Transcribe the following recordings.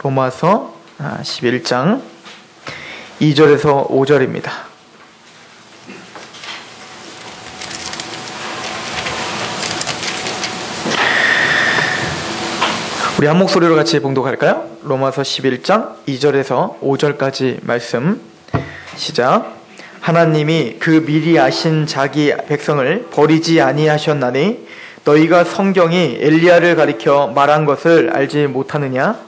로마서 11장 2절에서 5절입니다. 우리 한 목소리로 같이 봉독할까요? 로마서 11장 2절에서 5절까지 말씀 시작. 하나님이 그 미리 아신 자기 백성을 버리지 아니하셨나니 너희가 성경이 엘리야를 가리켜 말한 것을 알지 못하느냐?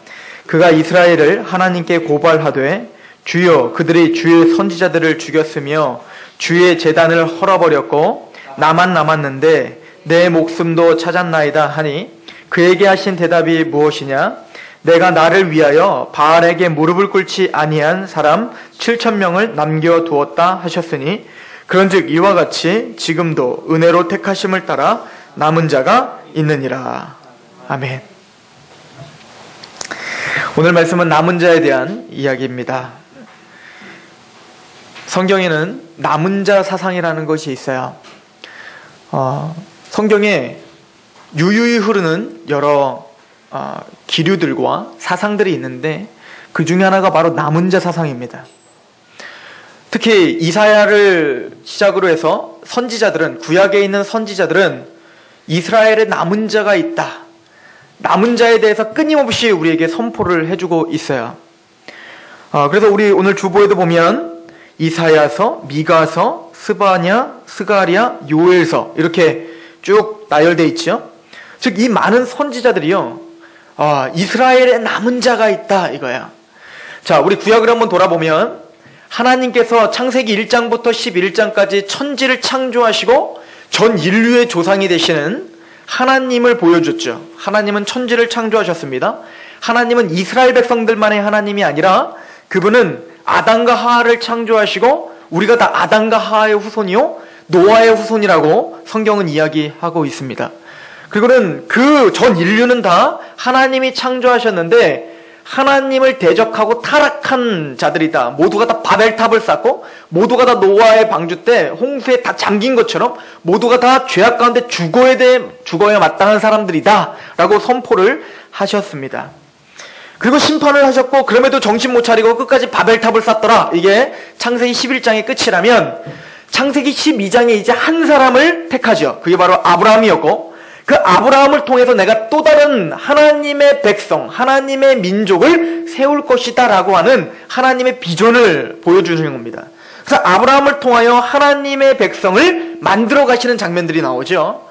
그가 이스라엘을 하나님께 고발하되 주여 그들이 주의 선지자들을 죽였으며 주의 제단을 헐어버렸고 나만 남았는데 내 목숨도 찾았나이다 하니 그에게 하신 대답이 무엇이냐? 내가 나를 위하여 바알에게 무릎을 꿇지 아니한 사람 7,000명을 남겨두었다 하셨으니 그런즉 이와 같이 지금도 은혜로 택하심을 따라 남은 자가 있느니라. 아멘. 오늘 말씀은 남은 자에 대한 이야기입니다. 성경에는 남은 자 사상이라는 것이 있어요. 성경에 유유히 흐르는 여러 기류들과 사상들이 있는데 그 중에 하나가 바로 남은 자 사상입니다. 특히 이사야를 시작으로 해서 선지자들은, 구약에 있는 선지자들은 이스라엘에 남은 자가 있다, 남은 자에 대해서 끊임없이 우리에게 선포를 해주고 있어요. 그래서 우리 오늘 주보에도 보면 이사야서, 미가서, 스바냐, 스가랴, 요엘서 이렇게 쭉 나열되어 있죠. 즉 이 많은 선지자들이요, 이스라엘에 남은 자가 있다 이거야. 자, 우리 구약을 한번 돌아보면 하나님께서 창세기 1장부터 11장까지 천지를 창조하시고 전 인류의 조상이 되시는 하나님을 보여줬죠. 하나님은 천지를 창조하셨습니다. 하나님은 이스라엘 백성들만의 하나님이 아니라 그분은 아담과 하와를 창조하시고 우리가 다 아담과 하와의 후손이요 노아의 후손이라고 성경은 이야기하고 있습니다. 그리고는 그 전 인류는 다 하나님이 창조하셨는데 하나님을 대적하고 타락한 자들이다. 모두가 다 바벨탑을 쌓고 모두가 다 노아의 방주 때 홍수에 다 잠긴 것처럼 모두가 다 죄악 가운데 죽어야 마땅한 사람들이다 라고 선포를 하셨습니다. 그리고 심판을 하셨고 그럼에도 정신 못 차리고 끝까지 바벨탑을 쌓더라. 이게 창세기 11장의 끝이라면 창세기 12장에 이제 한 사람을 택하죠. 그게 바로 아브라함이었고 그 아브라함을 통해서 내가 또 다른 하나님의 백성, 하나님의 민족을 세울 것이다 라고 하는 하나님의 비전을 보여주시는 겁니다. 그래서 아브라함을 통하여 하나님의 백성을 만들어 가시는 장면들이 나오죠.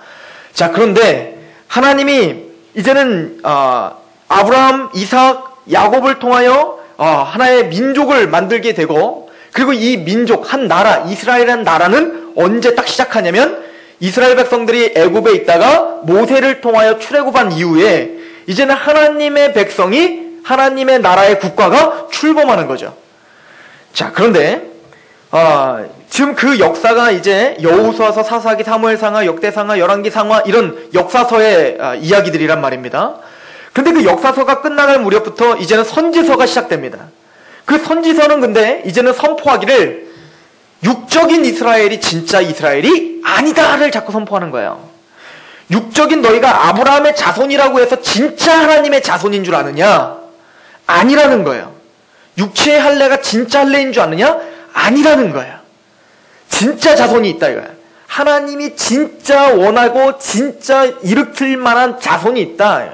자, 그런데 하나님이 이제는 아브라함, 이삭, 야곱을 통하여 하나의 민족을 만들게 되고 그리고 이 민족, 한 나라, 이스라엘이라는 나라는 언제 딱 시작하냐면 이스라엘 백성들이 애굽에 있다가 모세를 통하여 출애굽한 이후에 이제는 하나님의 백성이 하나님의 나라의 국가가 출범하는 거죠. 자, 그런데 지금 그 역사가 이제 여호수아서, 사사기, 사무엘상하, 역대상하, 열왕기상하 이런 역사서의 이야기들이란 말입니다. 그런데 그 역사서가 끝나갈 무렵부터 이제는 선지서가 시작됩니다. 그 선지서는 근데 이제는 선포하기를 육적인 이스라엘이 진짜 이스라엘이 아니다를 자꾸 선포하는 거예요. 육적인 너희가 아브라함의 자손이라고 해서 진짜 하나님의 자손인 줄 아느냐? 아니라는 거예요. 육체의 할례가 진짜 할례인 줄 아느냐? 아니라는 거예요. 진짜 자손이 있다 이거야. 하나님이 진짜 원하고 진짜 일으킬 만한 자손이 있다.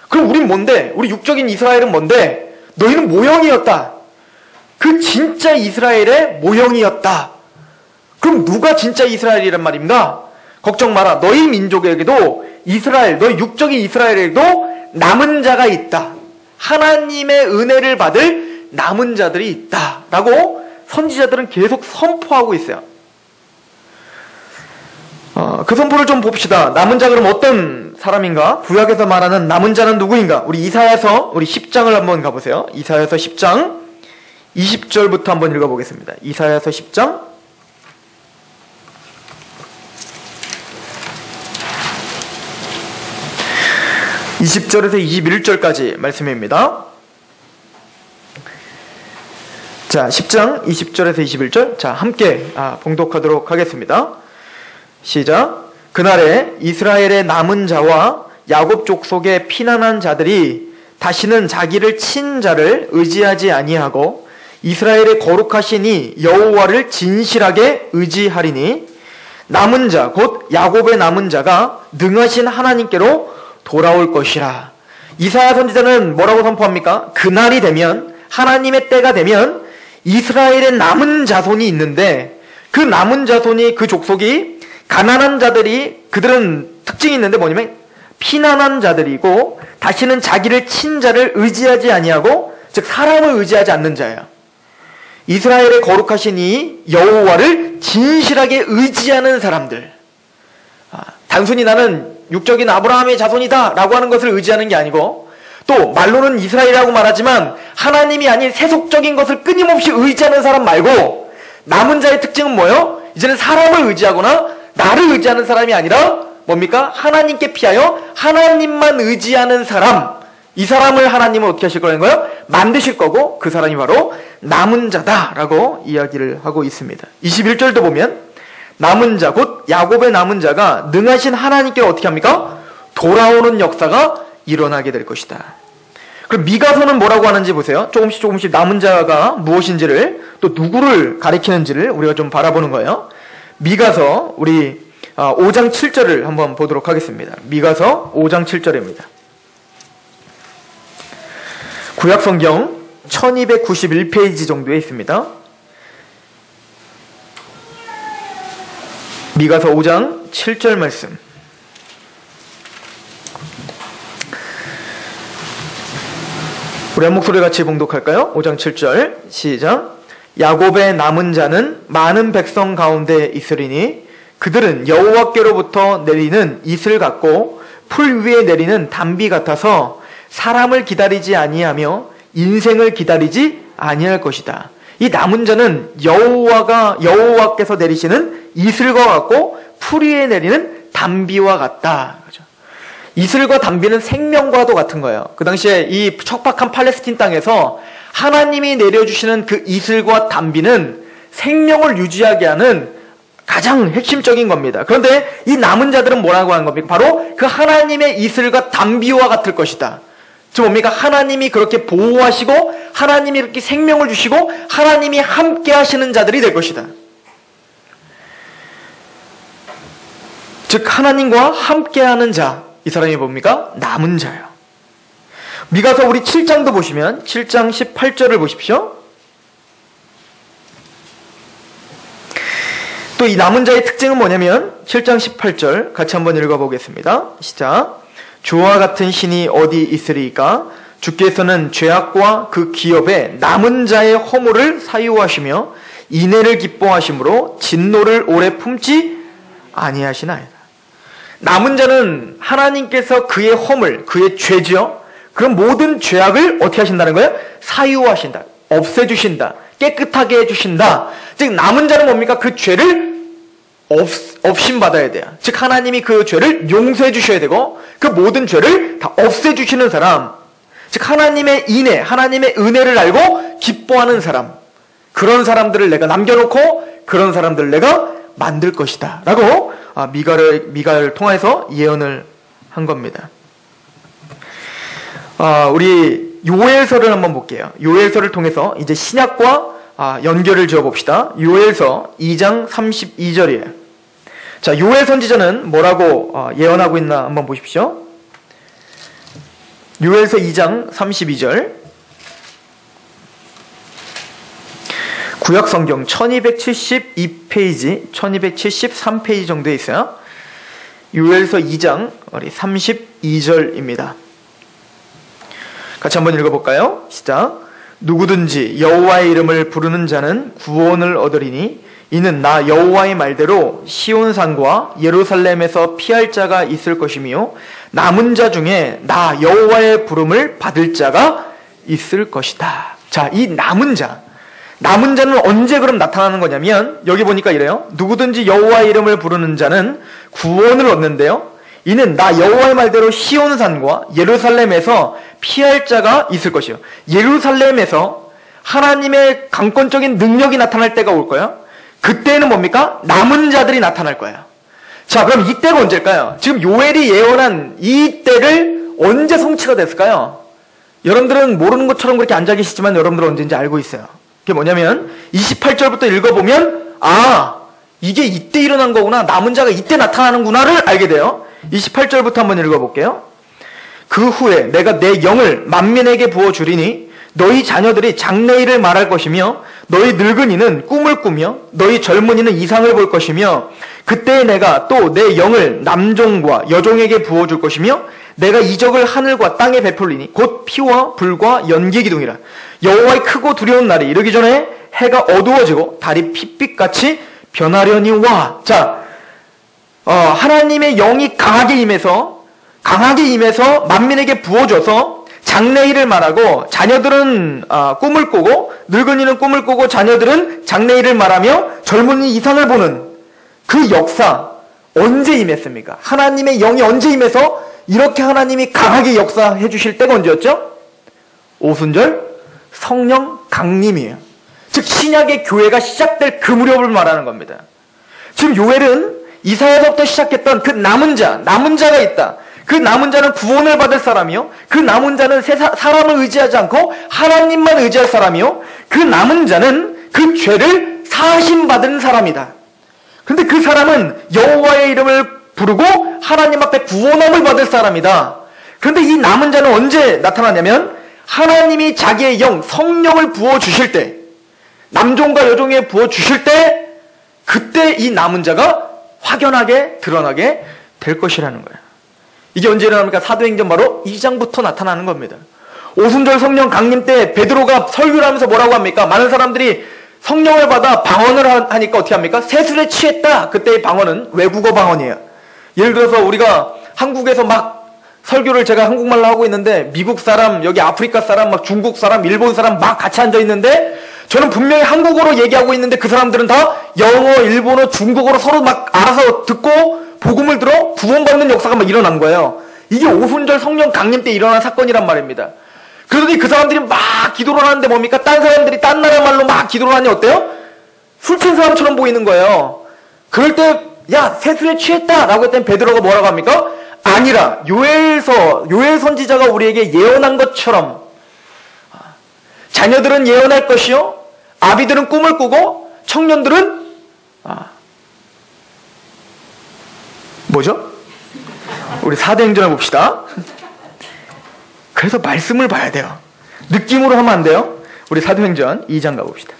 그럼 우린 뭔데? 우리 육적인 이스라엘은 뭔데? 너희는 모형이었다. 그 진짜 이스라엘의 모형이었다. 그럼 누가 진짜 이스라엘이란 말입니까? 걱정 마라. 너희 민족에게도 이스라엘, 너희 육적인 이스라엘에게도 남은 자가 있다. 하나님의 은혜를 받을 남은 자들이 있다. 라고 선지자들은 계속 선포하고 있어요. 그 선포를 좀 봅시다. 남은 자 그럼 어떤 사람인가? 구약에서 말하는 남은 자는 누구인가? 우리 이사야서 우리 10장을 한번 가보세요. 이사야서 10장 20절부터 한번 읽어보겠습니다. 이사야서 10장 20절에서 21절까지 말씀입니다. 자, 10장 20절에서 21절. 자, 함께 봉독하도록 하겠습니다. 시작. 그날에 이스라엘의 남은 자와 야곱 족속의 피난한 자들이 다시는 자기를 친 자를 의지하지 아니하고 이스라엘의 거룩하시니 여호와를 진실하게 의지하리니 남은 자 곧 야곱의 남은 자가 능하신 하나님께로 돌아올 것이라. 이사야 선지자는 뭐라고 선포합니까? 그날이 되면, 하나님의 때가 되면 이스라엘의 남은 자손이 있는데, 그 남은 자손이, 그 족속이 가난한 자들이, 그들은 특징이 있는데 뭐냐면 피난한 자들이고 다시는 자기를 친 자를 의지하지 아니하고, 즉 사람을 의지하지 않는 자예요. 이스라엘의 거룩하신 이 여호와를 진실하게 의지하는 사람들. 단순히 나는 육적인 아브라함의 자손이다 라고 하는 것을 의지하는 게 아니고, 또 말로는 이스라엘이라고 말하지만 하나님이 아닌 세속적인 것을 끊임없이 의지하는 사람 말고, 남은 자의 특징은 뭐예요? 이제는 사람을 의지하거나 나를 의지하는 사람이 아니라 뭡니까? 하나님께 피하여 하나님만 의지하는 사람. 이 사람을 하나님은 어떻게 하실 거라는 거예요? 만드실 거고, 그 사람이 바로 남은 자다라고 이야기를 하고 있습니다. 21절도 보면 남은 자, 곧 야곱의 남은 자가 능하신 하나님께 어떻게 합니까? 돌아오는 역사가 일어나게 될 것이다. 그럼 미가서는 뭐라고 하는지 보세요. 조금씩 남은 자가 무엇인지를, 또 누구를 가리키는지를 우리가 좀 바라보는 거예요. 미가서 우리 5장 7절을 한번 보도록 하겠습니다. 미가서 5장 7절입니다. 구약성경 1291페이지 정도에 있습니다. 미가서 5장 7절 말씀. 우리 한 목소리 같이 봉독할까요? 5장 7절 시작. 야곱의 남은 자는 많은 백성 가운데 있으리니 그들은 여호와께로부터 내리는 이슬 같고 풀 위에 내리는 담비 같아서 사람을 기다리지 아니하며 인생을 기다리지 아니할 것이다. 이 남은 자는 여호와께서 내리시는 이슬과 같고 풀 위에 내리는 담비와 같다. 그렇죠? 이슬과 담비는 생명과도 같은 거예요. 그 당시에 이 척박한 팔레스틴 땅에서 하나님이 내려주시는 그 이슬과 담비는 생명을 유지하게 하는 가장 핵심적인 겁니다. 그런데 이 남은 자들은 뭐라고 하는 겁니까? 바로 그 하나님의 이슬과 담비와 같을 것이다. 즉 뭡니까? 하나님이 그렇게 보호하시고 하나님이 이렇게 생명을 주시고 하나님이 함께 하시는 자들이 될 것이다. 즉 하나님과 함께하는 자, 이 사람이 뭡니까? 남은 자예요. 미가서 우리 7장도 보시면 7장 18절을 보십시오. 또 이 남은 자의 특징은 뭐냐면 7장 18절 같이 한번 읽어보겠습니다. 시작. 주와 같은 신이 어디 있으리까? 주께서는 죄악과 그 기업에 남은 자의 허물을 사유하시며 인애를 기뻐하심으로 진노를 오래 품지 아니하시나이다. 남은 자는 하나님께서 그의 허물, 그의 죄죠. 그런 모든 죄악을 어떻게 하신다는 거예요? 사유하신다. 없애주신다. 깨끗하게 해주신다. 즉 남은 자는 뭡니까? 그 죄를 없임받아야 돼요. 즉 하나님이 그 죄를 용서해 주셔야 되고 그 모든 죄를 다 없애주시는 사람, 즉 하나님의 인애, 하나님의 은혜를 알고 기뻐하는 사람, 그런 사람들을 내가 남겨놓고 그런 사람들을 내가 만들 것이다 라고 미가를 통해서 예언을 한 겁니다. 우리 요엘서를 한번 볼게요. 요엘서를 통해서 이제 신약과 연결을 지어봅시다. 요엘서 2장 32절이에요. 자, 요엘 선지자는 뭐라고 예언하고 있나 한번 보십시오. 요엘서 2장 32절. 구약성경 1272페이지, 1273페이지 정도에 있어요. 요엘서 2장 32절입니다. 같이 한번 읽어볼까요? 시작. 누구든지 여호와의 이름을 부르는 자는 구원을 얻으리니 이는 나 여호와의 말대로 시온산과 예루살렘에서 피할 자가 있을 것이며 남은 자 중에 나 여호와의 부름을 받을 자가 있을 것이다. 자, 이 남은 자는 언제 그럼 나타나는 거냐면 여기 보니까 이래요. 누구든지 여호와의 이름을 부르는 자는 구원을 얻는데요. 이는 나 여호와의 말대로 시온산과 예루살렘에서 피할 자가 있을 것이요. 예루살렘에서 하나님의 강권적인 능력이 나타날 때가 올 거예요. 그때는 뭡니까? 남은 자들이 나타날 거예요. 자, 그럼 이때가 언제일까요? 지금 요엘이 예언한 이 때를 언제 성취가 됐을까요? 여러분들은 모르는 것처럼 그렇게 앉아 계시지만 여러분들은 언제인지 알고 있어요. 그게 뭐냐면 28절부터 읽어보면 이게 이때 일어난 거구나. 남은 자가 이때 나타나는구나를 알게 돼요. 28절부터 한번 읽어볼게요. 그 후에 내가 내 영을 만민에게 부어주리니 너희 자녀들이 장래일을 말할 것이며 너희 늙은이는 꿈을 꾸며 너희 젊은이는 이상을 볼 것이며 그때 내가 또 내 영을 남종과 여종에게 부어줄 것이며 내가 이적을 하늘과 땅에 베풀리니 곧 피와 불과 연기 기둥이라. 여호와의 크고 두려운 날이 이르기 전에 해가 어두워지고 달이 핏빛같이 변하려니 와. 자, 하나님의 영이 강하게 임해서 만민에게 부어줘서 장래일을 말하고 자녀들은 꿈을 꾸고 늙은이는 꿈을 꾸고 자녀들은 장래일을 말하며 젊은이 이상을 보는 그 역사 언제 임했습니까? 하나님의 영이 언제 임해서 이렇게 하나님이 강하게 역사해 주실 때가 언제였죠? 오순절 성령 강림이에요. 즉 신약의 교회가 시작될 그 무렵을 말하는 겁니다. 지금 요엘은 이사야서부터 시작했던 그 남은 자가 있다. 그 남은 자는 구원을 받을 사람이요. 그 남은 자는 사람을 의지하지 않고 하나님만 의지할 사람이요. 그 남은 자는 그 죄를 사하심받은 사람이다. 근데 그 사람은 여호와의 이름을 부르고 하나님 앞에 구원함을 받을 사람이다. 그런데 이 남은 자는 언제 나타나냐면 하나님이 자기의 영, 성령을 부어주실 때, 남종과 여종에 부어주실 때, 그때 이 남은 자가 확연하게 드러나게 될 것이라는 거예요. 이게 언제 일어납니까? 사도행전 바로 2장부터 나타나는 겁니다. 오순절 성령 강림 때 베드로가 설교를 하면서 뭐라고 합니까? 많은 사람들이 성령을 받아 방언을 하니까 어떻게 합니까? 세술에 취했다. 그때의 방언은 외국어 방언이에요. 예를 들어서 우리가 한국에서 막 설교를 제가 한국말로 하고 있는데 미국 사람, 여기 아프리카 사람, 막 중국 사람, 일본 사람 막 같이 앉아 있는데 저는 분명히 한국어로 얘기하고 있는데 그 사람들은 다 영어, 일본어, 중국어로 서로 막 알아서 듣고 복음을 들어 구원받는 역사가 막 일어난 거예요. 이게 오순절 성령 강림 때 일어난 사건이란 말입니다. 그러더니 그 사람들이 막 기도를 하는데 뭡니까? 딴 사람들이 딴 나라 말로 막 기도를 하니 어때요? 술 취한 사람처럼 보이는 거예요. 그럴 때 야, 세술에 취했다 라고 했더니 베드로가 뭐라고 합니까? 아니라 요엘 선지자가 우리에게 예언한 것처럼 자녀들은 예언할 것이요 아비들은 꿈을 꾸고 청년들은 뭐죠? 우리 사도행전을 봅시다. 그래서 말씀을 봐야 돼요. 느낌으로 하면 안 돼요. 우리 사도행전 2장 가봅시다.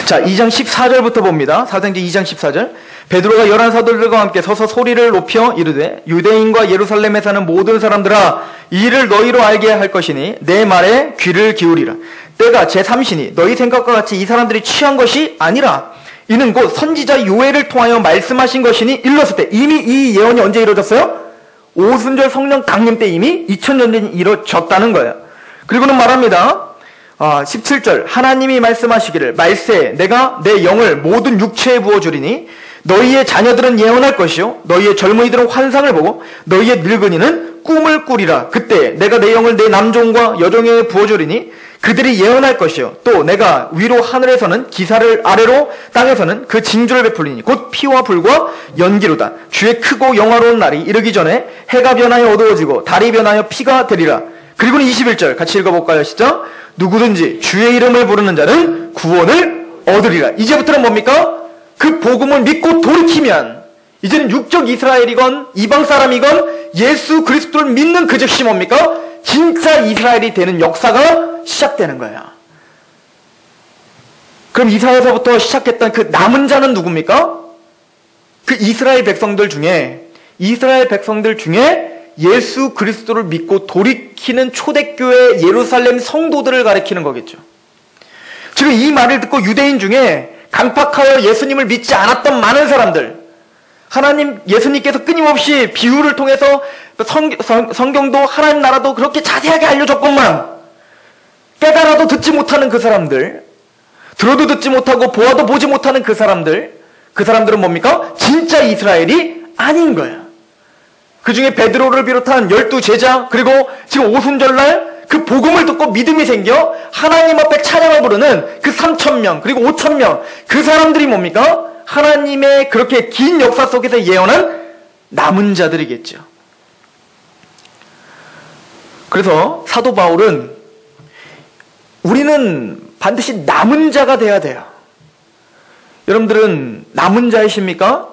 자, 2장 14절부터 봅니다. 사도행전 2장 14절. 베드로가 11 사도들과 함께 서서 소리를 높여 이르되 유대인과 예루살렘에 사는 모든 사람들아 이 일을 너희로 알게 할 것이니 내 말에 귀를 기울이라. 때가 제3시니 너희 생각과 같이 이 사람들이 취한 것이 아니라 이는 곧 선지자 요엘을 통하여 말씀하신 것이니 일렀을 때 이미 이 예언이 언제 이루어졌어요? 오순절 성령 강림 때 이미 2000년 전에 이루어졌다는 거예요. 그리고는 말합니다. 17절 하나님이 말씀하시기를 말세 내가 내 영을 모든 육체에 부어주리니 너희의 자녀들은 예언할 것이요 너희의 젊은이들은 환상을 보고 너희의 늙은이는 꿈을 꾸리라. 그때 내가 내 영을 내 남종과 여종에 부어주리니 그들이 예언할 것이요 또 내가 위로 하늘에서는 기사를 아래로 땅에서는 그 징조를 베풀리니 곧 피와 불과 연기로다. 주의 크고 영화로운 날이 이르기 전에 해가 변하여 어두워지고 달이 변하여 피가 되리라. 그리고는 21절 같이 읽어볼까요? 시작. 누구든지 주의 이름을 부르는 자는 구원을 얻으리라. 이제부터는 뭡니까? 그 복음을 믿고 돌이키면 이제는 육적 이스라엘이건 이방 사람이건 예수 그리스도를 믿는 그 즉시 뭡니까? 진짜 이스라엘이 되는 역사가 시작되는 거예요. 그럼 이사야서부터 시작했던 그 남은 자는 누굽니까? 그 이스라엘 백성들 중에 예수 그리스도를 믿고 돌이키는 초대교회 예루살렘 성도들을 가리키는 거겠죠. 지금 이 말을 듣고 유대인 중에 강팍하여 예수님을 믿지 않았던 많은 사람들, 하나님 예수님께서 끊임없이 비유를 통해서 성경도 하나님 나라도 그렇게 자세하게 알려줬건만 깨달아도 듣지 못하는 그 사람들, 들어도 듣지 못하고 보아도 보지 못하는 그 사람들은 뭡니까? 진짜 이스라엘이 아닌 거예요. 그 중에 베드로를 비롯한 12 제자, 그리고 지금 오순절날 그 복음을 듣고 믿음이 생겨 하나님 앞에 찬양을 부르는 그 3,000명 그리고 5,000명 그 사람들이 뭡니까? 하나님의 그렇게 긴 역사 속에서 예언한 남은 자들이겠죠. 그래서 사도 바울은 우리는 반드시 남은 자가 돼야 돼요. 여러분들은 남은 자이십니까?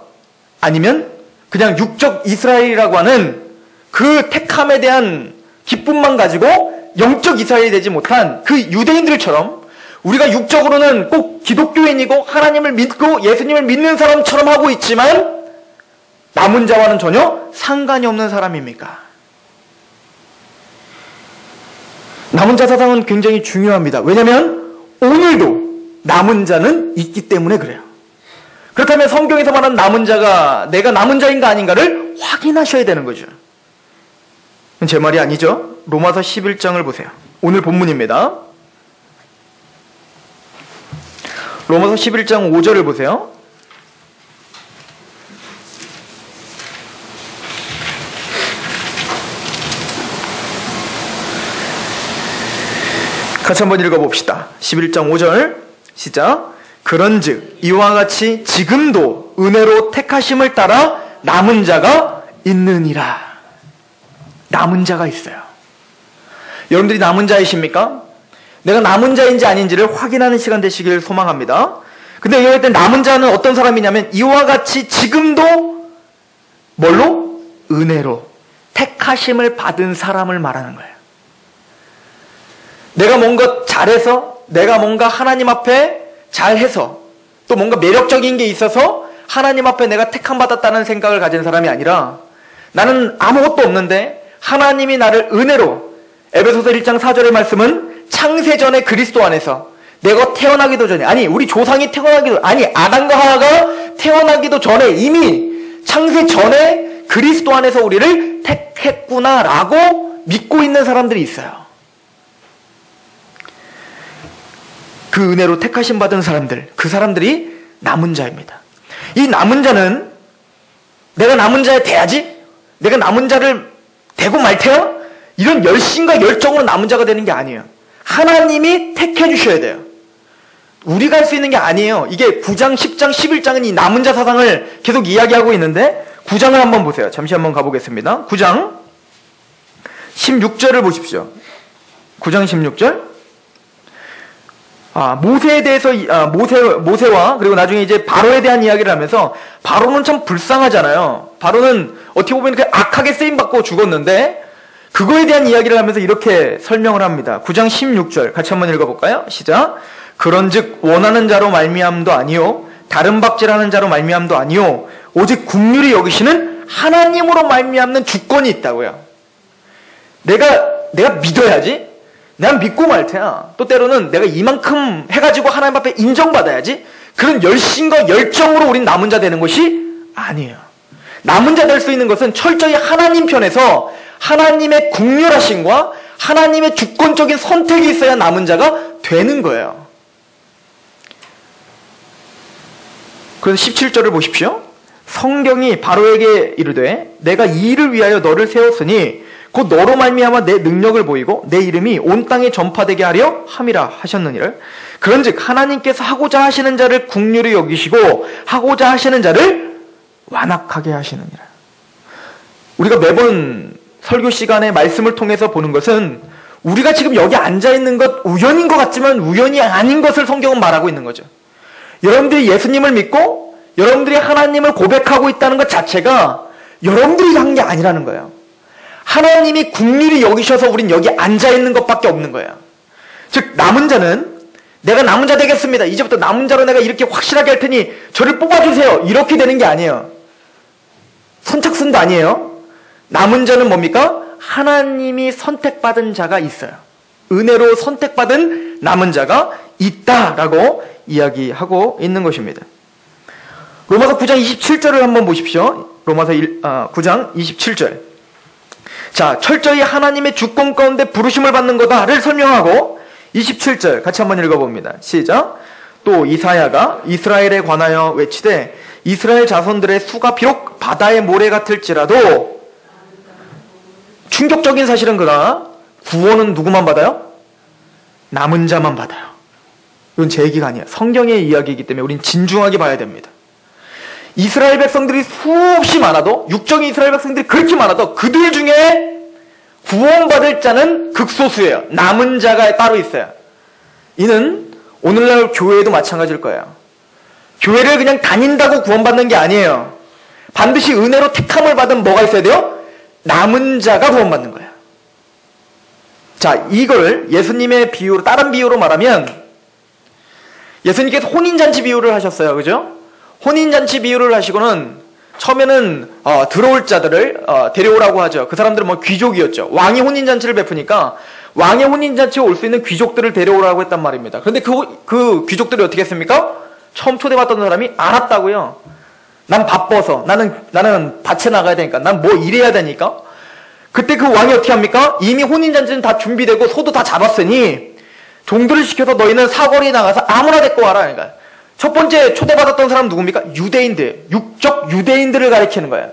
아니면 그냥 육적 이스라엘이라고 하는 그 택함에 대한 기쁨만 가지고 영적 이스라엘이 되지 못한 그 유대인들처럼 우리가 육적으로는 꼭 기독교인이고 하나님을 믿고 예수님을 믿는 사람처럼 하고 있지만 남은 자와는 전혀 상관이 없는 사람입니까? 남은 자 사상은 굉장히 중요합니다. 왜냐하면 오늘도 남은 자는 있기 때문에 그래요. 그렇다면 성경에서 말하는 남은 자가 내가 남은 자인가 아닌가를 확인하셔야 되는 거죠. 제 말이 아니죠. 로마서 11장을 보세요. 오늘 본문입니다. 로마서 11장 5절을 보세요. 같이 한번 읽어봅시다. 11장 5절 시작. 그런즉 이와 같이 지금도 은혜로 택하심을 따라 남은 자가 있느니라. 남은 자가 있어요. 여러분들이 남은 자이십니까? 내가 남은 자인지 아닌지를 확인하는 시간 되시길 소망합니다. 근데 이럴 때 남은 자는 어떤 사람이냐면 이와 같이 지금도 뭘로? 은혜로 택하심을 받은 사람을 말하는 거예요. 내가 뭔가 잘해서 내가 뭔가 하나님 앞에 잘해서 또 뭔가 매력적인 게 있어서 하나님 앞에 내가 택함받았다는 생각을 가진 사람이 아니라 나는 아무것도 없는데 하나님이 나를 은혜로 에베소서 1장 4절의 말씀은 창세전에 그리스도 안에서 내가 태어나기도 전에 아니 우리 조상이 태어나기도 아니 아담과 하와가 태어나기도 전에 이미 창세 전에 그리스도 안에서 우리를 택했구나라고 믿고 있는 사람들이 있어요. 그 은혜로 택하심 받은 사람들, 그 사람들이 남은 자입니다. 이 남은 자는 내가 남은 자에 돼야지? 내가 남은 자를 되고 말 테야? 이런 열심과 열정으로 남은 자가 되는 게 아니에요. 하나님이 택해 주셔야 돼요. 우리가 할 수 있는 게 아니에요. 이게 9장, 10장, 11장은 이 남은 자 사상을 계속 이야기하고 있는데 9장을 한번 보세요. 잠시 한번 가보겠습니다. 9장 16절을 보십시오. 9장 16절. 모세에 대해서, 모세와, 그리고 나중에 이제 바로에 대한 이야기를 하면서, 바로는 참 불쌍하잖아요. 바로는 어떻게 보면 그 악하게 쓰임받고 죽었는데, 그거에 대한 이야기를 하면서 이렇게 설명을 합니다. 9장 16절, 같이 한번 읽어볼까요? 시작. 그런즉 원하는 자로 말미암도 아니요, 다른 박질하는 자로 말미암도 아니요, 오직 긍휼히 여기시는 하나님으로 말미암는 주권이 있다고요. 내가 믿어야지? 난 믿고 말 테야. 또 때로는 내가 이만큼 해가지고 하나님 앞에 인정받아야지. 그런 열심과 열정으로 우린 남은 자 되는 것이 아니에요. 남은 자 될 수 있는 것은 철저히 하나님 편에서 하나님의 긍휼하심과 하나님의 주권적인 선택이 있어야 남은 자가 되는 거예요. 그래서 17절을 보십시오. 성경이 바로에게 이르되 내가 이 일을 위하여 너를 세웠으니 곧 너로 말미암아 내 능력을 보이고 내 이름이 온 땅에 전파되게 하려 함이라 하셨느니라. 그런즉 하나님께서 하고자 하시는 자를 긍휼히 여기시고 하고자 하시는 자를 완악하게 하시느니라. 우리가 매번 설교 시간에 말씀을 통해서 보는 것은 우리가 지금 여기 앉아있는 것 우연인 것 같지만 우연이 아닌 것을 성경은 말하고 있는 거죠. 여러분들이 예수님을 믿고 여러분들이 하나님을 고백하고 있다는 것 자체가 여러분들이 한 게 아니라는 거예요. 하나님이 긍휼히 여기셔서 우린 여기 앉아있는 것밖에 없는 거예요. 즉 남은 자는 내가 남은 자 되겠습니다. 이제부터 남은 자로 내가 이렇게 확실하게 할 테니 저를 뽑아주세요. 이렇게 되는 게 아니에요. 선착순도 아니에요. 남은 자는 뭡니까? 하나님이 선택받은 자가 있어요. 은혜로 선택받은 남은 자가 있다라고 이야기하고 있는 것입니다. 로마서 9장 27절을 한번 보십시오. 로마서 9장 27절. 자, 철저히 하나님의 주권 가운데 부르심을 받는 거다를 설명하고 27절 같이 한번 읽어봅니다. 시작. 또 이사야가 이스라엘에 관하여 외치되 이스라엘 자손들의 수가 비록 바다의 모래 같을지라도 충격적인 사실은 그러나 구원은 누구만 받아요? 남은 자만 받아요. 이건 제 얘기가 아니에요. 성경의 이야기이기 때문에 우린 진중하게 봐야 됩니다. 이스라엘 백성들이 수없이 많아도, 육적인 이스라엘 백성들이 그렇게 많아도 그들 중에 구원받을 자는 극소수예요. 남은 자가 따로 있어요. 이는 오늘날 교회도 마찬가지일 거예요. 교회를 그냥 다닌다고 구원받는 게 아니에요. 반드시 은혜로 택함을 받은 뭐가 있어야 돼요? 남은 자가 구원받는 거예요. 자, 이걸 예수님의 비유로, 다른 비유로 말하면, 예수님께서 혼인잔치 비유를 하셨어요. 그죠? 혼인잔치 비유를 하시고는 처음에는 들어올 자들을 데려오라고 하죠. 그 사람들은 뭐 귀족이었죠. 왕이 혼인잔치를 베푸니까 왕의 혼인잔치에 올 수 있는 귀족들을 데려오라고 했단 말입니다. 그런데 그 귀족들이 어떻게 했습니까? 처음 초대받던 사람이 알았다고요. 난 바빠서, 나는 밭에 나가야 되니까, 난 뭐 일해야 되니까. 그때 그 왕이 어떻게 합니까? 이미 혼인잔치는 다 준비되고 소도 다 잡았으니 종들을 시켜서 너희는 사거리에 나가서 아무나 데리고 와라. 그러니까 첫 번째 초대받았던 사람 누굽니까? 유대인들, 육적 유대인들을 가리키는 거예요.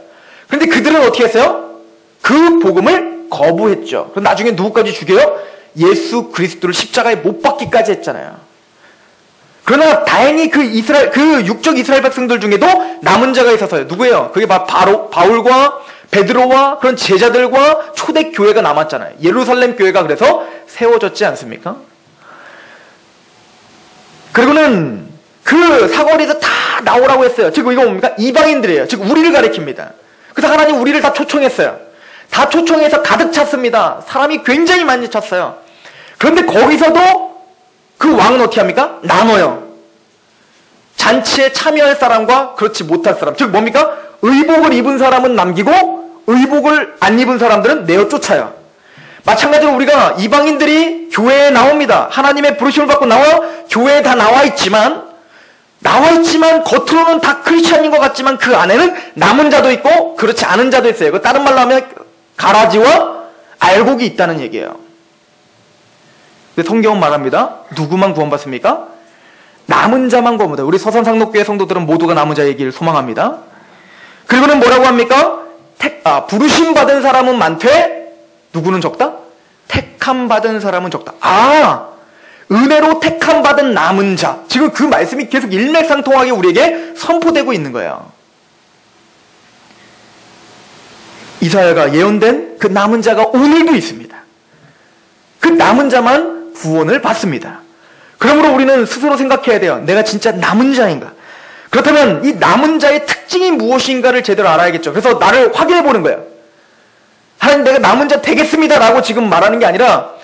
그런데 그들은 어떻게 했어요? 그 복음을 거부했죠. 그럼 나중에 누구까지 죽여요? 예수 그리스도를 십자가에 못 박기까지 했잖아요. 그러나 다행히 그 육적 이스라엘 백성들 중에도 남은 자가 있었어요. 누구예요? 그게 바로 바울과 베드로와 그런 제자들과 초대교회가 남았잖아요. 예루살렘 교회가 그래서 세워졌지 않습니까? 그리고는 그 사거리에서 다 나오라고 했어요. 즉 이거 뭡니까? 이방인들이에요. 즉 우리를 가리킵니다. 그래서 하나님 우리를 다 초청했어요. 다 초청해서 가득 찼습니다. 사람이 굉장히 많이 찼어요. 그런데 거기서도 그 왕은 어떻게 합니까? 나눠요. 잔치에 참여할 사람과 그렇지 못할 사람. 즉 뭡니까? 의복을 입은 사람은 남기고 의복을 안 입은 사람들은 내어 쫓아요. 마찬가지로 우리가 이방인들이 교회에 나옵니다. 하나님의 부르심을 받고 교회에 다 나와 있지만 겉으로는 다 크리스찬인 것 같지만 그 안에는 남은 자도 있고 그렇지 않은 자도 있어요. 그 다른 말로 하면 가라지와 알곡이 있다는 얘기예요. 근데 성경은 말합니다. 누구만 구원받습니까? 남은 자만 구원받아요. 우리 서산상록교회 성도들은 모두가 남은 자 얘기를 소망합니다. 그리고는 뭐라고 합니까? 부르심 받은 사람은 많되 누구는 적다? 택함 받은 사람은 적다. 은혜로 택함 받은 남은 자. 지금 그 말씀이 계속 일맥상통하게 우리에게 선포되고 있는 거예요. 이사야가 예언된 그 남은 자가 오늘도 있습니다. 그 남은 자만 구원을 받습니다. 그러므로 우리는 스스로 생각해야 돼요. 내가 진짜 남은 자인가? 그렇다면 이 남은 자의 특징이 무엇인가를 제대로 알아야겠죠. 그래서 나를 확인해 보는 거예요. 하나님 내가 남은 자 되겠습니다 라고 지금 말하는 게 아니라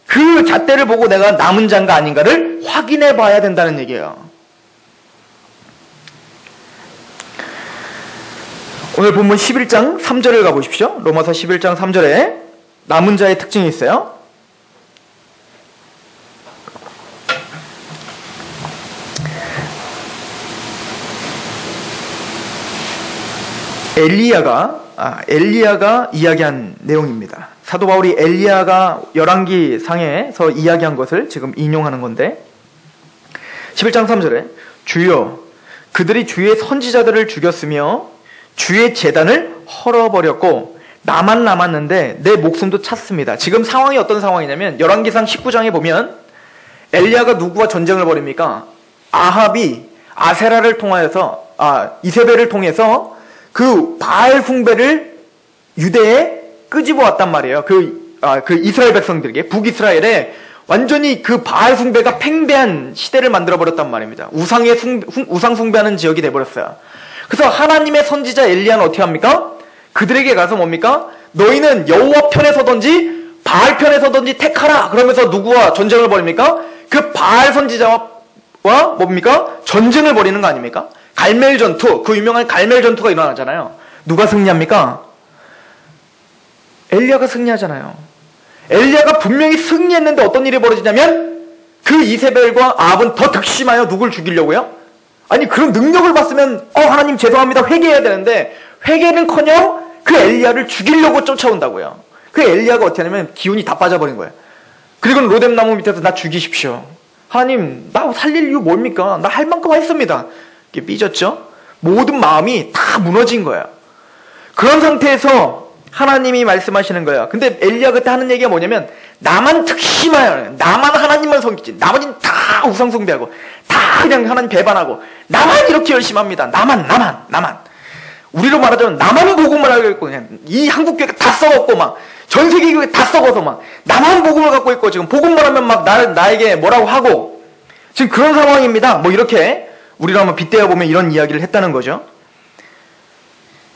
그 잣대를 보고 내가 남은 자인가 아닌가를 확인해 봐야 된다는 얘기예요. 오늘 본문 11장 3절을 가보십시오. 로마서 11장 3절에 남은 자의 특징이 있어요. 엘리야가 이야기한 내용입니다. 사도 바울이 엘리야가 열왕기 상에서 이야기한 것을 지금 인용하는 건데 11장 3절에 주여 그들이 주의 선지자들을 죽였으며 주의 제단을 헐어버렸고 나만 남았는데 내 목숨도 찼습니다. 지금 상황이 어떤 상황이냐면 열왕기상 19장에 보면 엘리야가 누구와 전쟁을 벌입니까? 아합이 아세라를 통하여서 이세벨을 통해서 그 바알 숭배를 유대에 끄집어 왔단 말이에요. 그 이스라엘 백성들에게 북이스라엘에 완전히 그 바알 숭배가 팽배한 시대를 만들어 버렸단 말입니다. 우상 숭배하는 지역이 돼 버렸어요. 그래서 하나님의 선지자 엘리야는 어떻게 합니까? 그들에게 가서 뭡니까? 너희는 여호와 편에 서든지 바알 편에 서든지 택하라. 그러면서 누구와 전쟁을 벌입니까? 그 바알 선지자와 뭡니까? 전쟁을 벌이는 거 아닙니까? 갈멜 전투, 그 유명한 갈멜 전투가 일어나잖아요. 누가 승리합니까? 엘리야가 승리하잖아요. 엘리야가 분명히 승리했는데 어떤 일이 벌어지냐면 그 이세벨과 아합은 더 득심하여 누굴 죽이려고요? 아니 그런 능력을 봤으면 하나님 죄송합니다 회개해야 되는데 회개는커녕 그 엘리야를 죽이려고 쫓아온다고요. 그 엘리야가 어떻게 하냐면 기운이 다 빠져버린 거예요. 그리고는 로뎀나무 밑에서 나 죽이십시오. 하나님 나 살릴 이유 뭡니까? 나 할 만큼 했습니다. 이게 삐졌죠? 모든 마음이 다 무너진 거예요. 그런 상태에서 하나님이 말씀하시는 거예요. 근데 엘리야 그때 하는 얘기가 뭐냐면 나만 특심하여, 나만 하나님만 섬기지, 나머지는 다 우상숭배하고, 다 그냥 하나님 배반하고, 나만 이렇게 열심히 합니다. 나만. 우리로 말하자면 나만 복음을 알고 있고, 그냥 이 한국교회가 다 썩었고, 막 전 세계 교회 다 썩어서 막 나만 복음을 갖고 있고, 지금 복음만 하면 막 나에게 뭐라고 하고, 지금 그런 상황입니다. 뭐 이렇게 우리로 한번 빗대어 보면 이런 이야기를 했다는 거죠.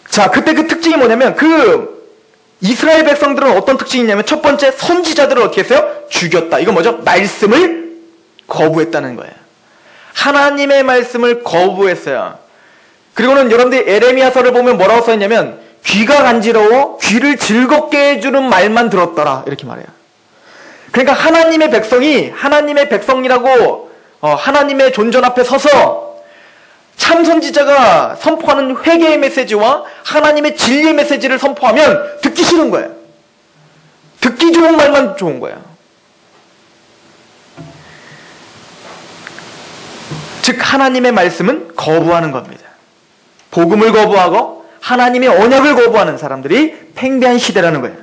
자, 그때 그 특징이 뭐냐면, 이스라엘 백성들은 어떤 특징이 있냐면, 첫 번째, 선지자들을 어떻게 했어요? 죽였다. 이건 뭐죠? 말씀을 거부했다는 거예요. 하나님의 말씀을 거부했어요. 그리고는 여러분들이 에레미야서를 보면 뭐라고 써있냐면, 귀가 간지러워 귀를 즐겁게 해주는 말만 들었더라. 이렇게 말해요. 그러니까 하나님의 백성이 하나님의 백성이라고 하나님의 존전 앞에 서서 참 선지자가 선포하는 회개의 메시지와 하나님의 진리의 메시지를 선포하면 듣기 싫은 거예요. 듣기 좋은 말만 좋은 거예요. 즉 하나님의 말씀은 거부하는 겁니다. 복음을 거부하고 하나님의 언약을 거부하는 사람들이 팽배한 시대라는 거예요.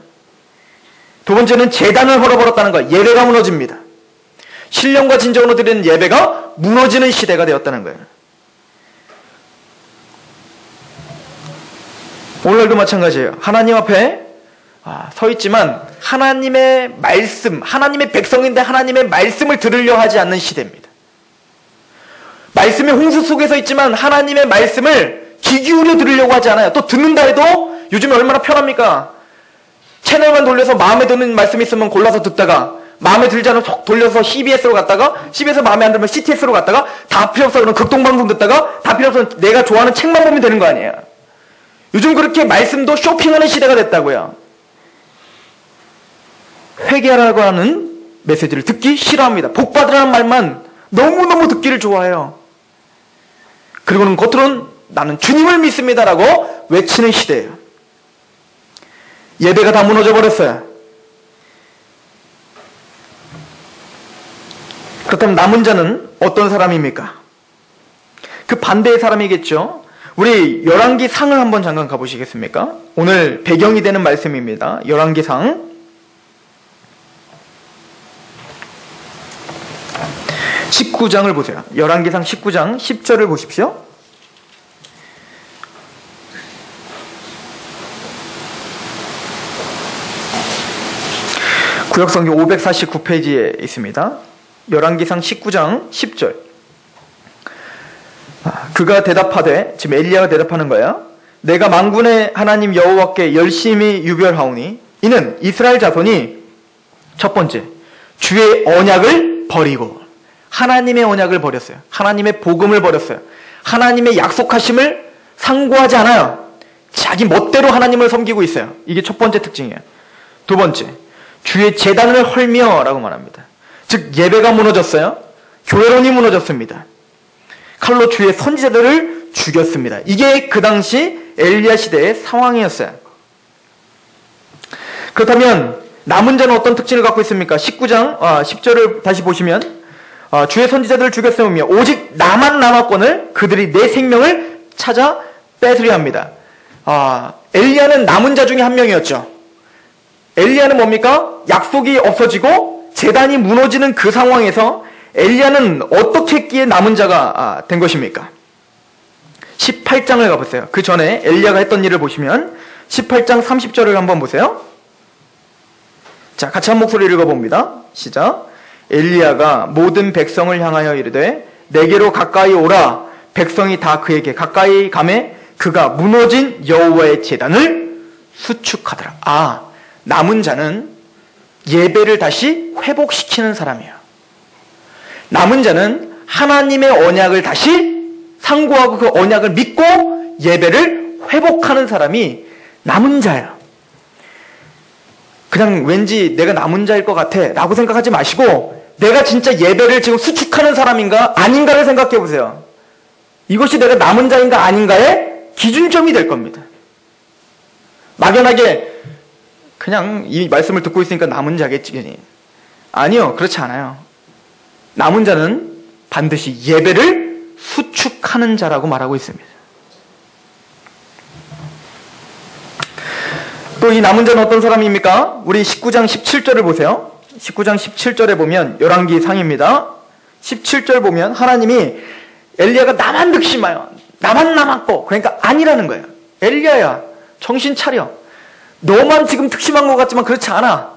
두 번째는 제단을 헐어버렸다는 거예요. 예배가 무너집니다. 신령과 진정으로 드리는 예배가 무너지는 시대가 되었다는 거예요. 오늘날도 마찬가지예요. 하나님 앞에 서 있지만 하나님의 말씀, 하나님의 백성인데 하나님의 말씀을 들으려 하지 않는 시대입니다. 말씀이 홍수 속에서 있지만 하나님의 말씀을 귀 기울여 들으려고 하지 않아요. 또 듣는다 해도 요즘에 얼마나 편합니까? 채널만 돌려서 마음에 드는 말씀 있으면 골라서 듣다가 마음에 들지 않으면 속 돌려서 CBS로 갔다가 CBS 마음에 안 들면 CTS로 갔다가 다 필요 없어 그러면 극동방송 듣다가 다 필요 없어 내가 좋아하는 책만 보면 되는 거 아니에요. 요즘 그렇게 말씀도 쇼핑하는 시대가 됐다고요. 회개하라고 하는 메시지를 듣기 싫어합니다. 복받으라는 말만 너무너무 듣기를 좋아해요. 그리고는 겉으로는 나는 주님을 믿습니다라고 외치는 시대예요. 예배가 다 무너져 버렸어요. 그렇다면 남은 자는 어떤 사람입니까? 그 반대의 사람이겠죠. 우리 열왕기상을 한번 잠깐 가보시겠습니까? 오늘 배경이 되는 말씀입니다. 열왕기상 19장을 보세요. 열왕기상 19장 10절을 보십시오. 구역성경 549페이지에 있습니다. 열왕기상 19장 10절. 그가 대답하되, 지금 엘리야가 대답하는 거야. 내가 만군의 하나님 여호와께 열심히 유별하오니 이는 이스라엘 자손이 첫 번째 주의 언약을 버리고 하나님의 언약을 버렸어요. 하나님의 복음을 버렸어요. 하나님의 약속하심을 상고하지 않아요. 자기 멋대로 하나님을 섬기고 있어요. 이게 첫 번째 특징이에요. 두 번째, 주의 제단을 헐며 라고 말합니다. 즉 예배가 무너졌어요. 교회론이 무너졌습니다. 칼로 주의 선지자들을 죽였습니다. 이게 그 당시 엘리야 시대의 상황이었어요. 그렇다면 남은 자는 어떤 특징을 갖고 있습니까? 19장 10절을 다시 보시면 주의 선지자들을 죽였으며 오직 나만 남았거늘 그들이 내 생명을 찾아 뺏으려 합니다. 엘리야는 남은 자 중에 한 명이었죠. 엘리야는 뭡니까? 약속이 없어지고 제단이 무너지는 그 상황에서 엘리야는 어떻게 했기에 남은 자가 된 것입니까? 18장을 가보세요. 그 전에 엘리야가 했던 일을 보시면 18장 30절을 한번 보세요. 자, 같이 한 목소리를 읽어봅니다. 시작. 엘리야가 모든 백성을 향하여 이르되 내게로 가까이 오라. 백성이 다 그에게 가까이 가매 그가 무너진 여호와의 제단을 수축하더라. 남은 자는 예배를 다시 회복시키는 사람이에요. 남은 자는 하나님의 언약을 다시 상고하고 그 언약을 믿고 예배를 회복하는 사람이 남은 자예요. 그냥 왠지 내가 남은 자일 것 같아 라고 생각하지 마시고 내가 진짜 예배를 지금 수축하는 사람인가 아닌가를 생각해 보세요. 이것이 내가 남은 자인가 아닌가의 기준점이 될 겁니다. 막연하게 그냥 이 말씀을 듣고 있으니까 남은 자겠지. 아니요, 그렇지 않아요. 남은 자는 반드시 예배를 수축하는 자라고 말하고 있습니다. 또 이 남은 자는 어떤 사람입니까? 우리 19장 17절을 보세요. 19장 17절에 보면 열왕기 상입니다. 17절 보면 하나님이 엘리야가 나만 득심하여 나만 남았고, 그러니까 아니라는 거예요. 엘리야야, 정신 차려. 너만 지금 특심한 것 같지만 그렇지 않아.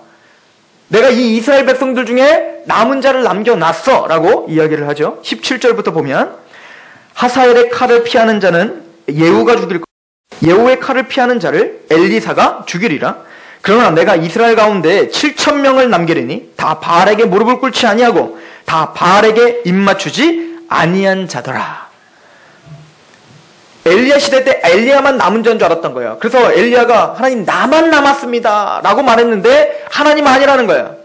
내가 이 이스라엘 백성들 중에 남은 자를 남겨놨어 라고 이야기를 하죠. 17절부터 보면 하사엘의 칼을 피하는 자는 예후가 죽일 것, 예후의 칼을 피하는 자를 엘리사가 죽이리라. 그러나 내가 이스라엘 가운데 7,000명을 남기리니 다 바알에게 무릎을 꿇지 아니하고 다 바알에게 입맞추지 아니한 자더라. 엘리야 시대 때 엘리야만 남은 자인 줄 알았던 거예요. 그래서 엘리야가 하나님 나만 남았습니다 라고 말했는데 하나님 아니라는 거예요.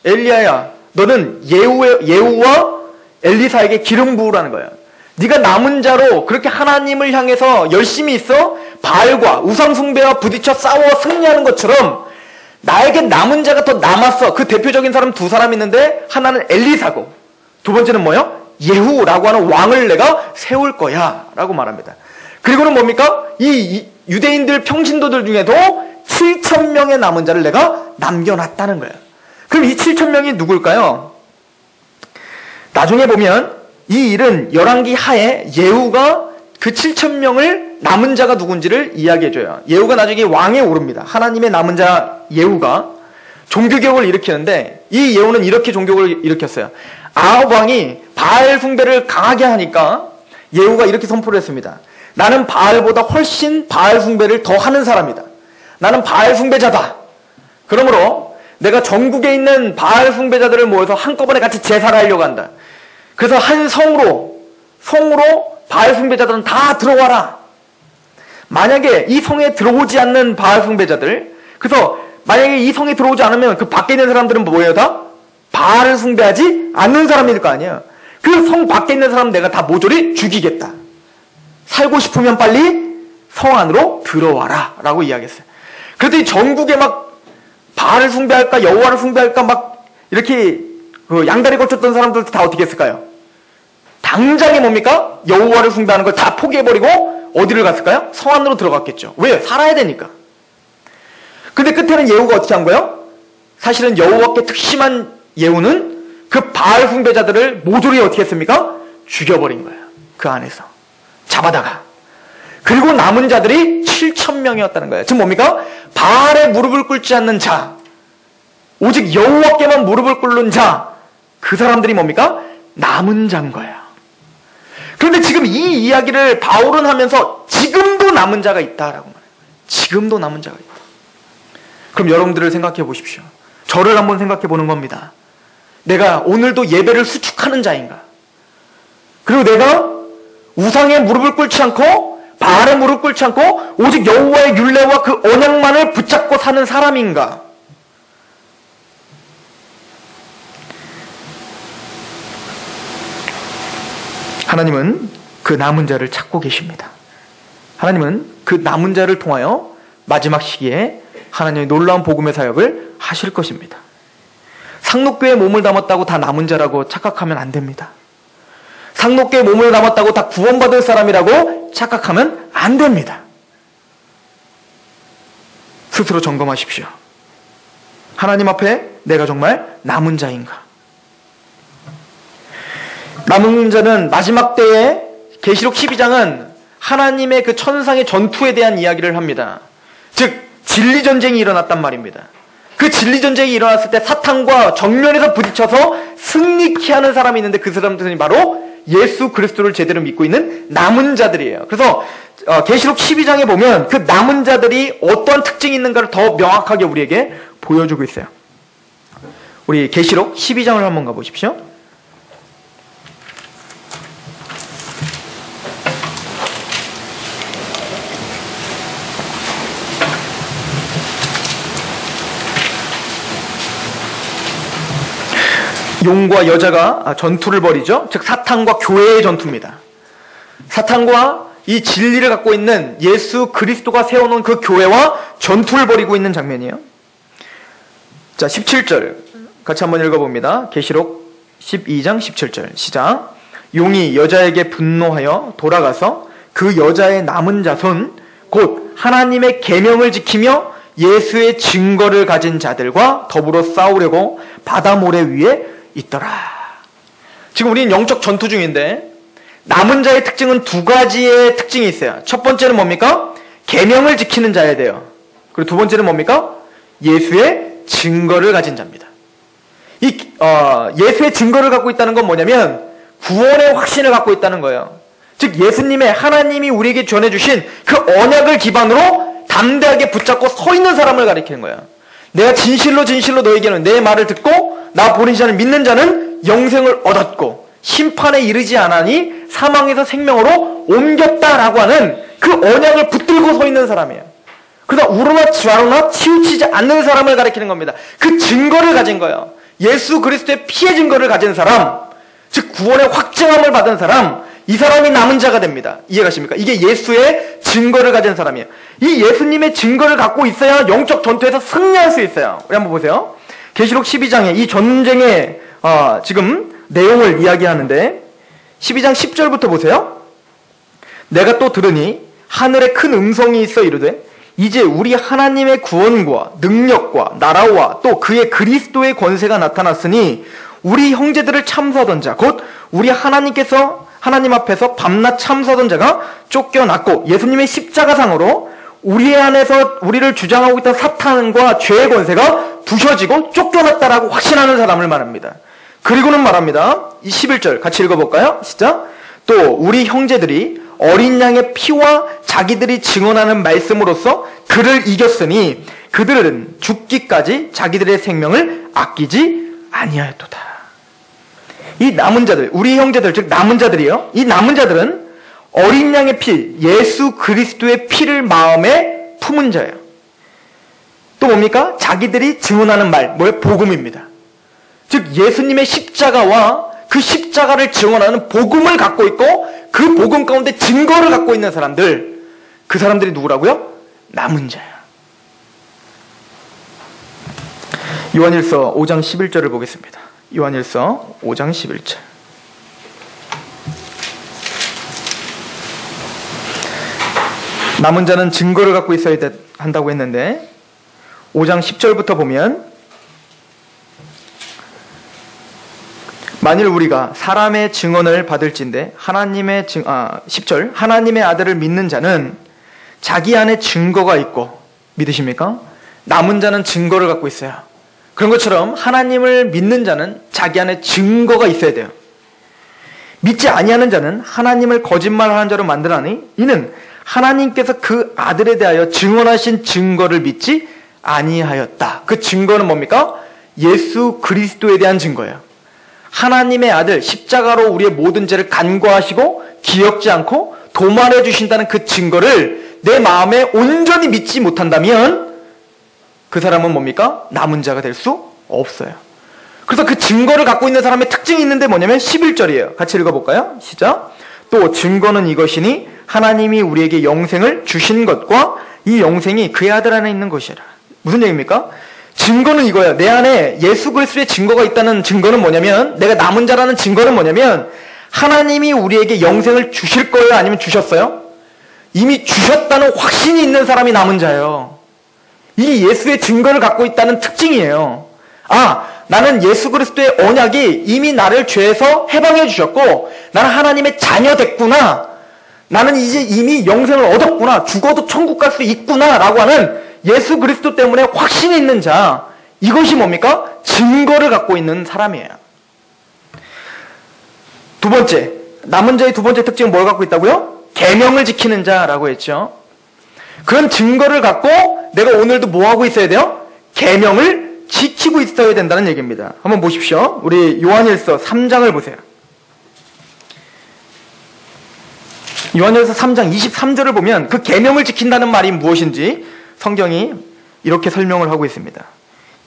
엘리야야, 너는 예후와 엘리사에게 기름 부으라는 거예요. 네가 남은 자로 그렇게 하나님을 향해서 열심히 있어 바알과 우상숭배와 부딪혀 싸워 승리하는 것처럼 나에게 남은 자가 더 남았어. 그 대표적인 사람 두 사람 있는데 하나는 엘리사고 두 번째는 뭐예요? 예후라고 하는 왕을 내가 세울 거야 라고 말합니다. 그리고는 뭡니까? 이 유대인들 평신도들 중에도 7,000명의 남은 자를 내가 남겨놨다는 거예요. 그럼 이 7,000명이 누굴까요? 나중에 보면 이 일은 열왕기 하에 예후가 그 7,000명을 남은 자가 누군지를 이야기해줘요. 예후가 나중에 왕에 오릅니다. 하나님의 남은 자 예후가 종교개혁을 일으키는데 이 예후는 이렇게 종교개혁을 일으켰어요. 아합 왕이 바알 숭배를 강하게 하니까 예후가 이렇게 선포를 했습니다. 나는 바알보다 훨씬 바알 숭배를 더 하는 사람이다. 나는 바알 숭배자다. 그러므로 내가 전국에 있는 바알 숭배자들을 모여서 한꺼번에 같이 제사를 하려고 한다. 그래서 한 성으로 바알 숭배자들은 다 들어와라. 만약에 이 성에 들어오지 않는 바알 숭배자들, 그래서 만약에 이 성에 들어오지 않으면 그 밖에 있는 사람들은 뭐예요? 다 바알을 숭배하지 않는 사람일 거 아니에요. 그 성 밖에 있는 사람 내가 다 모조리 죽이겠다. 살고 싶으면 빨리 성 안으로 들어와라 라고 이야기했어요. 그랬더니 전국에 막 바알을 숭배할까 여호와를 숭배할까 막 이렇게 양다리 걸쳤던 사람들 다 어떻게 했을까요? 당장에 뭡니까? 여호와를 숭배하는 걸 다 포기해버리고 어디를 갔을까요? 성 안으로 들어갔겠죠. 왜? 살아야 되니까. 근데 끝에는 예후가 어떻게 한 거예요? 사실은 여호와께 특심한 예후는 그 바알 숭배자들을 모조리 어떻게 했습니까? 죽여버린 거예요. 그 안에서 잡아다가. 그리고 남은 자들이 7,000명이었다는 거예요. 즉 뭡니까? 바알에 무릎을 꿇지 않는 자, 오직 여호와께만 무릎을 꿇는 자, 그 사람들이 뭡니까? 남은 자인 거예요. 그런데 지금 이 이야기를 바울은 하면서 지금도 남은 자가 있다라고 말해요. 지금도 남은 자가 있다. 그럼 여러분들을 생각해 보십시오. 저를 한번 생각해 보는 겁니다. 내가 오늘도 예배를 수축하는 자인가? 그리고 내가 우상에 무릎을 꿇지 않고 바알에 무릎 꿇지 않고 오직 여호와의 율례와 그 언약만을 붙잡고 사는 사람인가? 하나님은 그 남은 자를 찾고 계십니다. 하나님은 그 남은 자를 통하여 마지막 시기에 하나님의 놀라운 복음의 사역을 하실 것입니다. 상록교에 몸을 담았다고 다 남은 자라고 착각하면 안 됩니다. 상록교에 몸을 담았다고 다 구원받을 사람이라고 착각하면 안 됩니다. 스스로 점검하십시오. 하나님 앞에 내가 정말 남은 자인가? 남은 자는 마지막 때에 계시록 12장은 하나님의 그 천상의 전투에 대한 이야기를 합니다. 즉 진리 전쟁이 일어났단 말입니다. 그 진리 전쟁이 일어났을 때 사탄과 정면에서 부딪혀서 승리케 하는 사람이 있는데 그 사람들이 바로 예수 그리스도를 제대로 믿고 있는 남은 자들이에요. 그래서 계시록 12장에 보면 그 남은 자들이 어떠한 특징이 있는가를 더 명확하게 우리에게 보여주고 있어요. 우리 계시록 12장을 한번 가보십시오. 용과 여자가 전투를 벌이죠. 즉 사탄과 교회의 전투입니다. 사탄과 이 진리를 갖고 있는 예수 그리스도가 세워놓은 그 교회와 전투를 벌이고 있는 장면이에요. 자, 17절 같이 한번 읽어봅니다. 계시록 12장 17절 시작. 용이 여자에게 분노하여 돌아가서 그 여자의 남은 자손 곧 하나님의 계명을 지키며 예수의 증거를 가진 자들과 더불어 싸우려고 바다 모래 위에 있더라. 지금 우리는 영적 전투 중인데 남은 자의 특징은 두 가지의 특징이 있어요. 첫 번째는 뭡니까? 계명을 지키는 자여야 돼요. 그리고 두 번째는 뭡니까? 예수의 증거를 가진 자입니다. 예수의 증거를 갖고 있다는 건 뭐냐면 구원의 확신을 갖고 있다는 거예요. 즉 예수님의 하나님이 우리에게 전해주신 그 언약을 기반으로 담대하게 붙잡고 서 있는 사람을 가리키는 거예요. 내가 진실로 너에게는 내 말을 듣고 나 보낸 자를 믿는 자는 영생을 얻었고 심판에 이르지 않으니 사망에서 생명으로 옮겼다라고 하는 그 언약을 붙들고 서 있는 사람이에요. 그러다 우르나 좌로나 치우치지 않는 사람을 가리키는 겁니다. 그 증거를 가진 거예요. 예수 그리스도의 피의 증거를 가진 사람, 즉 구원의 확증함을 받은 사람, 이 사람이 남은 자가 됩니다. 이해가십니까? 이게 예수의 증거를 가진 사람이에요. 이 예수님의 증거를 갖고 있어야 영적 전투에서 승리할 수 있어요. 우리 한번 보세요. 계시록 12장에 이 전쟁의 지금 내용을 이야기하는데 12장 10절부터 보세요. 내가 또 들으니 하늘에 큰 음성이 있어 이르되 이제 우리 하나님의 구원과 능력과 나라와 또 그의 그리스도의 권세가 나타났으니 우리 형제들을 참수하던 자 곧 우리 하나님 앞에서 밤낮 참수하던 자가 쫓겨났고 예수님의 십자가상으로 우리 안에서 우리를 주장하고 있던 사탄과 죄의 권세가 부셔지고 쫓겨났다라고 확신하는 사람을 말합니다. 그리고는 말합니다. 이 11절 같이 읽어볼까요? 시작. 또 우리 형제들이 어린 양의 피와 자기들이 증언하는 말씀으로써 그를 이겼으니 그들은 죽기까지 자기들의 생명을 아끼지 아니하였도다. 이 남은 자들, 우리 형제들, 즉 남은 자들이요. 이 남은 자들은 어린 양의 피, 예수 그리스도의 피를 마음에 품은 자예요. 또 뭡니까? 자기들이 증언하는 말, 뭐예요? 복음입니다. 즉 예수님의 십자가와 그 십자가를 증언하는 복음을 갖고 있고 그 복음 가운데 증거를 갖고 있는 사람들, 그 사람들이 누구라고요? 남은 자야. 요한일서 5장 11절을 보겠습니다. 요한일서 5장 11절. 남은 자는 증거를 갖고 있어야 한다고 했는데 5장 10절부터 보면 만일 우리가 사람의 증언을 받을진대 10절 하나님의 아들을 믿는 자는 자기 안에 증거가 있고 믿으십니까? 남은 자는 증거를 갖고 있어요. 그런 것처럼 하나님을 믿는 자는 자기 안에 증거가 있어야 돼요. 믿지 아니하는 자는 하나님을 거짓말하는 자로 만들하니 이는 하나님께서 그 아들에 대하여 증언하신 증거를 믿지 아니하였다. 그 증거는 뭡니까? 예수 그리스도에 대한 증거예요. 하나님의 아들 십자가로 우리의 모든 죄를 간과하시고 기억지 않고 도말해 주신다는 그 증거를 내 마음에 온전히 믿지 못한다면 그 사람은 뭡니까? 남은 자가 될 수 없어요. 그래서 그 증거를 갖고 있는 사람의 특징이 있는데 뭐냐면 11절이에요. 같이 읽어볼까요? 시작. 또 증거는 이것이니 하나님이 우리에게 영생을 주신 것과 이 영생이 그의 아들 안에 있는 것이라. 무슨 얘기입니까? 증거는 이거예요. 내 안에 예수 그리스도의 증거가 있다는 증거는 뭐냐면 내가 남은 자라는 증거는 뭐냐면 하나님이 우리에게 영생을 주실 거예요? 아니면 주셨어요? 이미 주셨다는 확신이 있는 사람이 남은 자예요. 이 예수의 증거를 갖고 있다는 특징이에요. 나는 예수 그리스도의 언약이 이미 나를 죄에서 해방해 주셨고 나는 하나님의 자녀 됐구나. 나는 이제 이미 영생을 얻었구나. 죽어도 천국 갈 수 있구나 라고 하는 예수 그리스도 때문에 확신이 있는 자, 이것이 뭡니까? 증거를 갖고 있는 사람이에요. 두 번째, 남은 자의 두 번째 특징은 뭘 갖고 있다고요? 계명을 지키는 자라고 했죠. 그런 증거를 갖고 내가 오늘도 뭐 하고 있어야 돼요? 계명을 지키고 있어야 된다는 얘기입니다. 한번 보십시오. 우리 요한일서 3장을 보세요. 요한일서 3장 23절을 보면 그 계명을 지킨다는 말이 무엇인지 성경이 이렇게 설명을 하고 있습니다.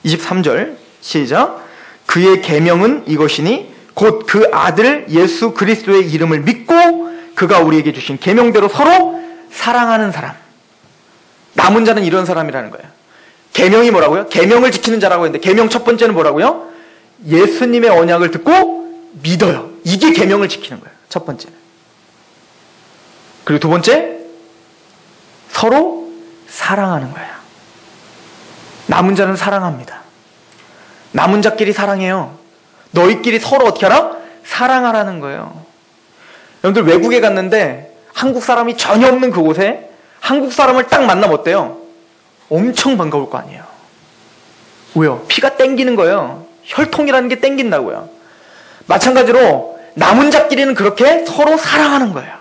23절 시작. 그의 계명은 이것이니 곧 그 아들 예수 그리스도의 이름을 믿고 그가 우리에게 주신 계명대로 서로 사랑하는 사람. 남은 자는 이런 사람이라는 거예요. 계명이 뭐라고요? 계명을 지키는 자라고 했는데 계명 첫 번째는 뭐라고요? 예수님의 언약을 듣고 믿어요. 이게 계명을 지키는 거예요. 첫 번째는. 그리고 두 번째, 서로 사랑하는 거예요. 남은 자는 사랑합니다. 남은 자끼리 사랑해요. 너희끼리 서로 어떻게 하라? 사랑하라는 거예요. 여러분들 외국에 갔는데 한국 사람이 전혀 없는 그곳에 한국 사람을 딱 만나면 어때요? 엄청 반가울 거 아니에요. 왜요? 피가 땡기는 거예요. 혈통이라는 게 땡긴다고요. 마찬가지로 남은 자끼리는 그렇게 서로 사랑하는 거예요.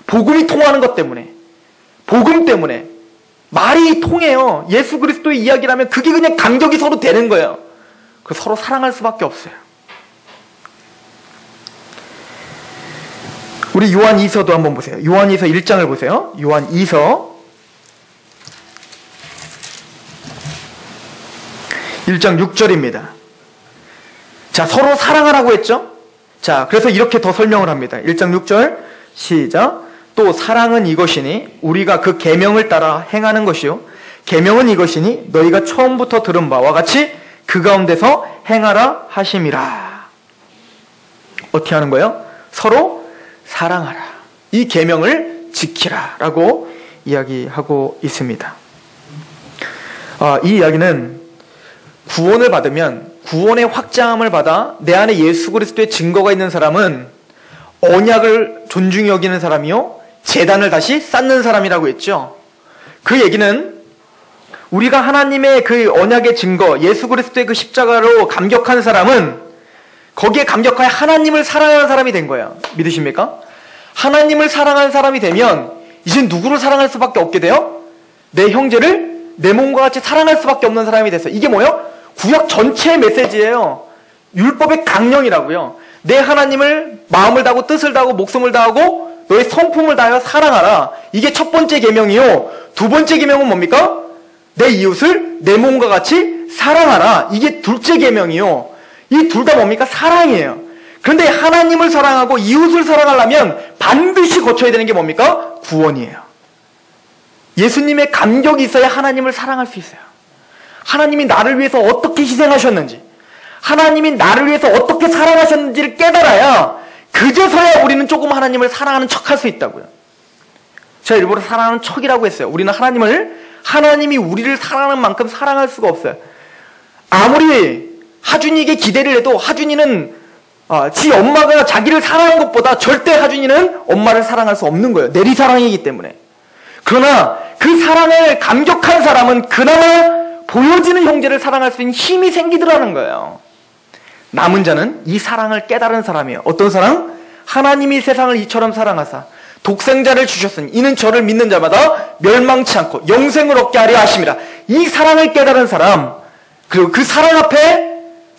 복음이 통하는 것 때문에, 복음 때문에 말이 통해요. 예수 그리스도의 이야기라면 그게 그냥 간격이 서로 되는 거예요. 그래서 서로 사랑할 수밖에 없어요. 우리 요한 2서도 한번 보세요. 요한 2서 1장을 보세요. 요한 2서 1장 6절입니다. 자, 서로 사랑하라고 했죠? 자, 그래서 이렇게 더 설명을 합니다. 1장 6절 시작. 또 사랑은 이것이니 우리가 그 계명을 따라 행하는 것이요 계명은 이것이니 너희가 처음부터 들은 바와 같이 그 가운데서 행하라 하심이라. 어떻게 하는 거예요? 서로 사랑하라. 이 계명을 지키라 라고 이야기하고 있습니다. 이 이야기는 구원을 받으면 구원의 확장함을 받아 내 안에 예수 그리스도의 증거가 있는 사람은 언약을 존중히 여기는 사람이요 제단을 다시 쌓는 사람이라고 했죠. 그 얘기는 우리가 하나님의 그 언약의 증거 예수 그리스도의 그 십자가로 감격한 사람은 거기에 감격하여 하나님을 사랑하는 사람이 된 거예요. 믿으십니까? 하나님을 사랑하는 사람이 되면 이제 누구를 사랑할 수밖에 없게 돼요? 내 형제를 내 몸과 같이 사랑할 수밖에 없는 사람이 됐어요. 이게 뭐예요? 구약 전체의 메시지예요. 율법의 강령이라고요. 내 하나님을 마음을 다하고 뜻을 다하고 목숨을 다하고 너의 성품을 다하여 사랑하라. 이게 첫 번째 계명이요. 두 번째 계명은 뭡니까? 내 이웃을 내 몸과 같이 사랑하라. 이게 둘째 계명이요. 이 둘 다 뭡니까? 사랑이에요. 그런데 하나님을 사랑하고 이웃을 사랑하려면 반드시 거쳐야 되는 게 뭡니까? 구원이에요. 예수님의 감격이 있어야 하나님을 사랑할 수 있어요. 하나님이 나를 위해서 어떻게 희생하셨는지, 하나님이 나를 위해서 어떻게 사랑하셨는지를 깨달아야 그제서야 우리는 조금 하나님을 사랑하는 척할 수 있다고요. 제가 일부러 사랑하는 척이라고 했어요. 우리는 하나님이 우리를 사랑하는 만큼 사랑할 수가 없어요. 아무리 하준이에게 기대를 해도 하준이는 지 엄마가 자기를 사랑한 것보다 절대 하준이는 엄마를 사랑할 수 없는 거예요. 내리사랑이기 때문에. 그러나 그 사랑을 감격한 사람은 그나마 보여지는 형제를 사랑할 수 있는 힘이 생기더라는 거예요. 남은 자는 이 사랑을 깨달은 사람이에요. 어떤 사랑? 하나님이 세상을 이처럼 사랑하사 독생자를 주셨으니 이는 저를 믿는 자마다 멸망치 않고 영생을 얻게 하려 하심이라. 이 사랑을 깨달은 사람, 그리고 그 사랑 앞에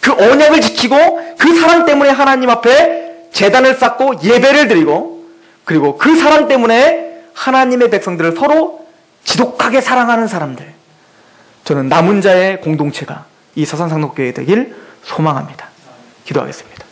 그 언약을 지키고 그 사랑 때문에 하나님 앞에 제단을 쌓고 예배를 드리고 그리고 그 사랑 때문에 하나님의 백성들을 서로 지독하게 사랑하는 사람들, 저는 남은 자의 공동체가 이 서산상록교회 되길 소망합니다. 기도하겠습니다.